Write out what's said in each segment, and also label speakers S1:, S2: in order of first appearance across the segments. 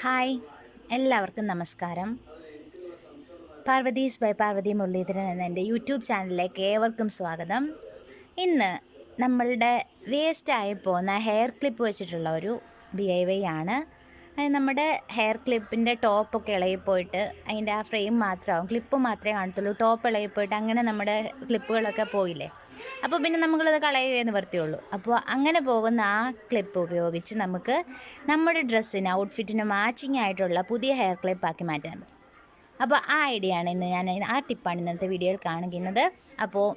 S1: Hi, എല്ലാവർക്കും നമസ്കാരം. Parvathy's by Parvathi Muraleedharan എന്ന എൻ്റെ യൂട്യൂബ് ചാനലിലേക്ക് ഏവർക്കും സ്വാഗതം. ഇന്ന് നമ്മളുടെ വേസ്റ്റായി പോകുന്ന ഹെയർ ക്ലിപ്പ് വെച്ചിട്ടുള്ള ഒരു DIY ആണ്. അത് നമ്മുടെ ഹെയർ ക്ലിപ്പിൻ്റെ ടോപ്പൊക്കെ ഇളകിപ്പോയിട്ട് അതിൻ്റെ ആ ഫ്രെയിം മാത്രമാവും, ക്ലിപ്പ് മാത്രമേ കാണത്തുള്ളൂ. ടോപ്പ് ഇളകിപ്പോയിട്ട് അങ്ങനെ നമ്മുടെ ക്ലിപ്പുകളൊക്കെ പോയില്ലേ. അപ്പോൾ പിന്നെ നമ്മളത് കളയുകയേ നിവർത്തിയുള്ളൂ. അപ്പോൾ അങ്ങനെ പോകുന്ന ആ ക്ലിപ്പ് ഉപയോഗിച്ച് നമുക്ക് നമ്മുടെ ഡ്രസ്സിന്, ഔട്ട്ഫിറ്റിന് മാച്ചിങ് ആയിട്ടുള്ള പുതിയ ഹെയർ ക്ലിപ്പാക്കി മാറ്റാൻ പറ്റും. അപ്പോൾ ആ ഐഡിയ ആണ് ആ ടിപ്പാണ് ഇന്നത്തെ വീഡിയോയിൽ കാണിക്കുന്നത്. അപ്പോൾ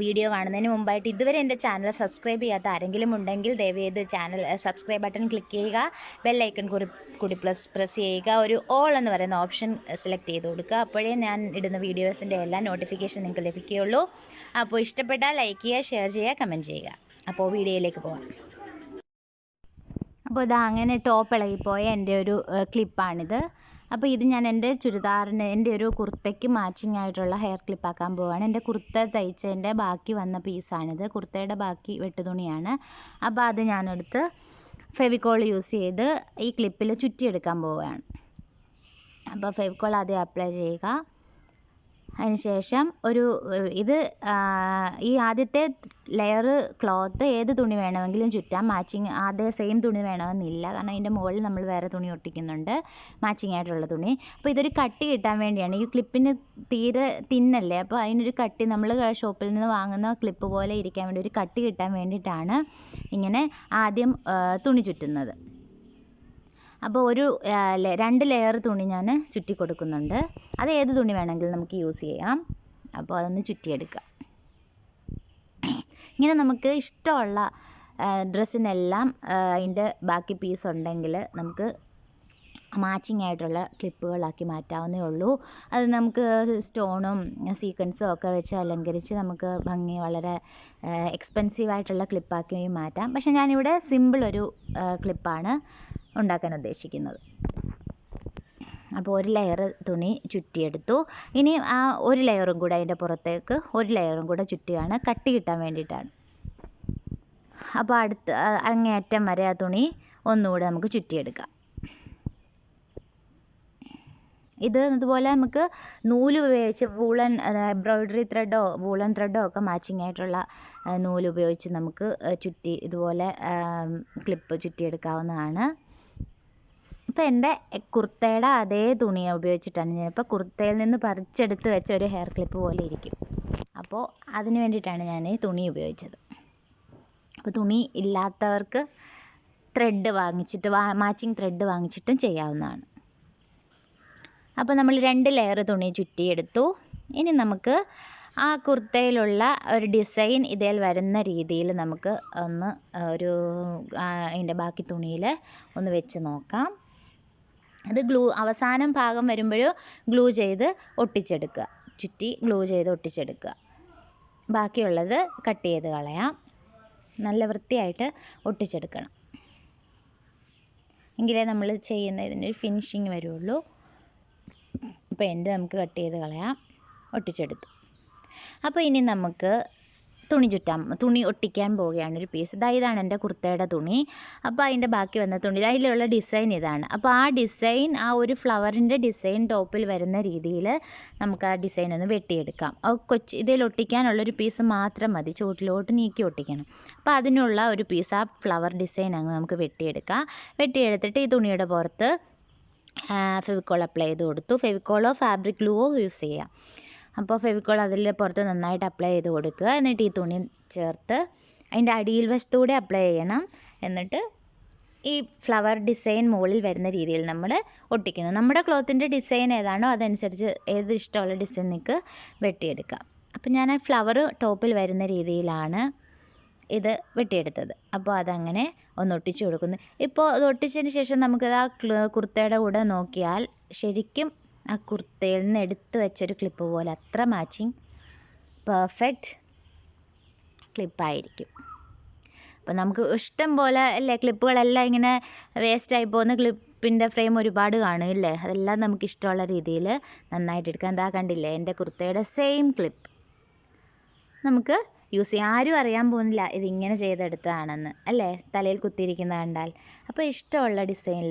S1: വീഡിയോ കാണുന്നതിന് മുമ്പായിട്ട് ഇതുവരെ എൻ്റെ ചാനൽ സബ്സ്ക്രൈബ് ചെയ്യാത്ത ആരെങ്കിലും ഉണ്ടെങ്കിൽ ദയവേത് ചാനൽ സബ്സ്ക്രൈബ് ബട്ടൺ ക്ലിക്ക് ചെയ്യുക, ബെല്ലൈക്കൺ കൂടി പ്രസ് ചെയ്യുക, ഒരു ഓൾ എന്ന് പറയുന്ന ഓപ്ഷൻ സെലക്ട് ചെയ്ത് കൊടുക്കുക. അപ്പോഴേ ഞാൻ ഇടുന്ന വീഡിയോസിൻ്റെ എല്ലാ നോട്ടിഫിക്കേഷൻ നിങ്ങൾക്ക് ലഭിക്കുകയുള്ളൂ. അപ്പോൾ ഇഷ്ടപ്പെട്ടാൽ ലൈക്ക് ചെയ്യുക, ഷെയർ ചെയ്യുക, കമൻറ്റ് ചെയ്യുക. അപ്പോൾ വീഡിയോയിലേക്ക് പോകാം. അപ്പോൾ ഇതാ അങ്ങനെ ടോപ്പ് ഇളകിപ്പോയ എൻ്റെ ഒരു ക്ലിപ്പാണിത്. അപ്പോൾ ഇത് ഞാൻ എൻ്റെ ചുരിദാറിന്, എൻ്റെ ഒരു കുർത്തയ്ക്ക് മാച്ചിങ് ആയിട്ടുള്ള ഹെയർ ക്ലിപ്പാക്കാൻ പോവുകയാണ്. എൻ്റെ കുർത്ത തയ്ച്ചതിൻ്റെ ബാക്കി വന്ന പീസാണിത്. കുർത്തയുടെ ബാക്കി വെട്ടുതുണിയാണ്. അപ്പോൾ അത് ഞാനെടുത്ത് ഫെവിക്കോൾ യൂസ് ചെയ്ത് ഈ ക്ലിപ്പിൽ ചുറ്റിയെടുക്കാൻ പോവുകയാണ്. അപ്പോൾ ഫെവിക്കോൾ ആദ്യം അപ്ലൈ ചെയ്യുക. അതിനുശേഷം ഈ ആദ്യത്തെ ലെയർ ക്ലോത്ത് ഏത് തുണി വേണമെങ്കിലും ചുറ്റാം. മാച്ചിങ് അതേ സെയിം തുണി വേണമെന്നില്ല, കാരണം അതിൻ്റെ മുകളിൽ നമ്മൾ വേറെ തുണി ഒട്ടിക്കുന്നുണ്ട്, മാച്ചിങ് ആയിട്ടുള്ള തുണി. അപ്പോൾ ഇതൊരു കട്ടി കിട്ടാൻ വേണ്ടിയാണ്. ഈ ക്ലിപ്പിന് തീരെ തിന്നല്ലേ, അപ്പോൾ അതിനൊരു കട്ടി, നമ്മൾ ഷോപ്പിൽ നിന്ന് വാങ്ങുന്ന ക്ലിപ്പ് പോലെ ഇരിക്കാൻ വേണ്ടി ഒരു കട്ടി കിട്ടാൻ വേണ്ടിയിട്ടാണ് ഇങ്ങനെ ആദ്യം തുണി ചുറ്റുന്നത്. അപ്പോൾ 2 ലെയർ തുണി ഞാൻ ചുറ്റി കൊടുക്കുന്നുണ്ട്. അത് ഏത് തുണി വേണമെങ്കിലും നമുക്ക് യൂസ് ചെയ്യാം. അപ്പോൾ അതൊന്ന് ചുറ്റിയെടുക്കുക. ഇങ്ങനെ നമുക്ക് ഇഷ്ടമുള്ള ഡ്രസ്സിനെല്ലാം അതിൻ്റെ ബാക്കി പീസ് ഉണ്ടെങ്കിൽ നമുക്ക് മാച്ചിങ് ആയിട്ടുള്ള ക്ലിപ്പുകളാക്കി മാറ്റാവുന്നേ ഉള്ളൂ. അത് നമുക്ക് സ്റ്റോണും സീക്വൻസും ഒക്കെ വെച്ച് അലങ്കരിച്ച് നമുക്ക് വളരെ എക്സ്പെൻസീവായിട്ടുള്ള ക്ലിപ്പാക്കി മാറ്റാം. പക്ഷേ ഞാനിവിടെ സിമ്പിളൊരു ക്ലിപ്പാണ് ഉണ്ടാക്കാൻ ഉദ്ദേശിക്കുന്നത്. അപ്പോൾ 1 ലെയർ തുണി ചുറ്റിയെടുത്തു. ഇനി ആ 1 ലെയറും കൂടെ അതിൻ്റെ പുറത്തേക്ക് 1 ലെയറും കൂടെ ചുറ്റുകയാണ്, കട്ടി കിട്ടാൻ വേണ്ടിയിട്ടാണ്. അപ്പോൾ അങ്ങേയറ്റം വരെ ആ തുണി ഒന്നുകൂടെ നമുക്ക് ചുറ്റിയെടുക്കാം. ഇതുപോലെ നമുക്ക് നൂല് ഉപയോഗിച്ച് എംബ്രോയ്ഡറി ത്രെഡോ വൂളൻ ത്രെഡോ ഒക്കെ മാച്ചിങ് ആയിട്ടുള്ള നൂല് ഉപയോഗിച്ച് നമുക്ക് ഇതുപോലെ ക്ലിപ്പ് ചുറ്റിയെടുക്കാവുന്നതാണ്. ഇപ്പോൾ എൻ്റെ കുർത്തയുടെ അതേ തുണി ഉപയോഗിച്ചിട്ടാണ് ഞാനിപ്പോൾ കുർത്തയിൽ നിന്ന് പറിച്ചെടുത്ത് വെച്ച ഒരു ഹെയർ ക്ലിപ്പ് പോലെ ഇരിക്കും. അപ്പോൾ അതിന് വേണ്ടിയിട്ടാണ് ഞാൻ ഈ തുണി ഉപയോഗിച്ചത്. അപ്പോൾ തുണി ഇല്ലാത്തവർക്ക് മാച്ചിങ് ത്രെഡ് വാങ്ങിച്ചിട്ടും ചെയ്യാവുന്നതാണ്. അപ്പോൾ നമ്മൾ 2 ലെയർ തുണി ചുറ്റിയെടുത്തു. ഇനി നമുക്ക് ആ കുർത്തയിലുള്ള ഒരു ഡിസൈൻ ഇതിൽ വരുന്ന രീതിയിൽ നമുക്ക് അതിൻ്റെ ബാക്കി തുണിയിൽ ഒന്ന് വെച്ച് നോക്കാം. അത് അവസാനം ഭാഗം വരുമ്പോൾ ഗ്ലൂ ചെയ്ത് ഒട്ടിച്ചെടുക്കുക, ചുറ്റി ഗ്ലൂ ചെയ്ത് ഒട്ടിച്ചെടുക്കുക. ബാക്കിയുള്ളത് കട്ട് ചെയ്ത് കളയാം. നല്ല വൃത്തിയായിട്ട് ഒട്ടിച്ചെടുക്കണം, എങ്കിലേ നമ്മൾ ഇതിനൊരു ഫിനിഷിങ് വരുള്ളൂ. അപ്പോൾ നമുക്ക് കട്ട് ചെയ്ത് കളയാം. ഒട്ടിച്ചെടുത്തു. അപ്പോൾ ഇനി നമുക്ക് തുണി ഒട്ടിക്കാൻ പോവുകയാണ് ഒരു പീസ്. ഇതാണ് എൻ്റെ കുർത്തയുടെ തുണി. അപ്പോൾ അതിൻ്റെ ബാക്കി വന്ന തുണി, അതിലുള്ള ഡിസൈൻ ഇതാണ്. അപ്പോൾ ആ ഡിസൈൻ, ആ ഒരു ഫ്ലവറിൻ്റെ ഡിസൈൻ ടോപ്പിൽ വരുന്ന രീതിയിൽ നമുക്ക് ആ ഡിസൈൻ ഒന്ന് വെട്ടിയെടുക്കാം. ഇതിൽ ഒട്ടിക്കാനുള്ളൊരു പീസ് മാത്രം മതി, ചുവട്ടിലോട്ട് നീക്കി ഒട്ടിക്കണം. അപ്പോൾ അതിനുള്ള ഒരു പീസ്, ആ ഫ്ലവർ ഡിസൈൻ നമുക്ക് വെട്ടിയെടുക്കാം. വെട്ടിയെടുത്തിട്ട് ഈ തുണിയുടെ പുറത്ത് ഫെവിക്കോൾ അപ്ലൈ ചെയ്ത് കൊടുത്തു. ഫെവിക്കോളോ ഫാബ്രിക് ഗ്ലൂവോ യൂസ് ചെയ്യാം. അപ്പോൾ ഫെവിക്കോൾ അതിൽ പുറത്ത് നന്നായിട്ട് അപ്ലൈ ചെയ്ത് കൊടുക്കുക. എന്നിട്ട് ഈ തുണി ചേർത്ത് അതിൻ്റെ അടിയിൽ വശത്തൂടെ അപ്ലൈ ചെയ്യണം. എന്നിട്ട് ഈ ഫ്ലവർ ഡിസൈൻ മുകളിൽ വരുന്ന രീതിയിൽ നമ്മൾ ഒട്ടിക്കുന്നു. നമ്മുടെ ക്ലോത്തിൻ്റെ ഡിസൈൻ ഏതാണോ അതനുസരിച്ച് ഏത് ഇഷ്ടമുള്ള ഡിസൈൻ നിങ്ങൾക്ക് വെട്ടിയെടുക്കാം. അപ്പോൾ ഞാൻ ആ ഫ്ലവർ ടോപ്പിൽ വരുന്ന രീതിയിലാണ് ഇത് വെട്ടിയെടുത്തത്. അപ്പോൾ അതങ്ങനെ ഒന്ന് ഒട്ടിച്ചു കൊടുക്കുന്നു. ഇപ്പോൾ അത് ഒട്ടിച്ചതിന് ശേഷം നമുക്കത് ആ കുർത്തയുടെ കൂടെ നോക്കിയാൽ ശരിക്കും ആ കുർത്തയിൽ നിന്ന് എടുത്ത് വെച്ചൊരു ക്ലിപ്പ് പോലെ അത്ര മാച്ചിങ് പെർഫെക്റ്റ് ക്ലിപ്പായിരിക്കും. അപ്പോൾ നമുക്ക് ഇഷ്ടം പോലെ അല്ലേ, ക്ലിപ്പുകളെല്ലാം ഇങ്ങനെ വേസ്റ്റായി പോകുന്ന ക്ലിപ്പിൻ്റെ ഫ്രെയിം ഒരുപാട് കാണില്ലേ, അതെല്ലാം നമുക്ക് ഇഷ്ടമുള്ള രീതിയിൽ നന്നായിട്ട് എടുക്കാം. എന്താ കണ്ടില്ലേ, എൻ്റെ കുർത്തയുടെ സെയിം ക്ലിപ്പ് നമുക്ക് യൂസ് ചെയ്യാം. ആരും അറിയാൻ പോകുന്നില്ല ഇതിങ്ങനെ ചെയ്തെടുത്തതാണെന്ന്, അല്ലേ, തലയിൽ കുത്തിയിരിക്കുന്നത് കണ്ടാൽ. അപ്പോൾ ഇഷ്ടമുള്ള ഡിസൈനിൽ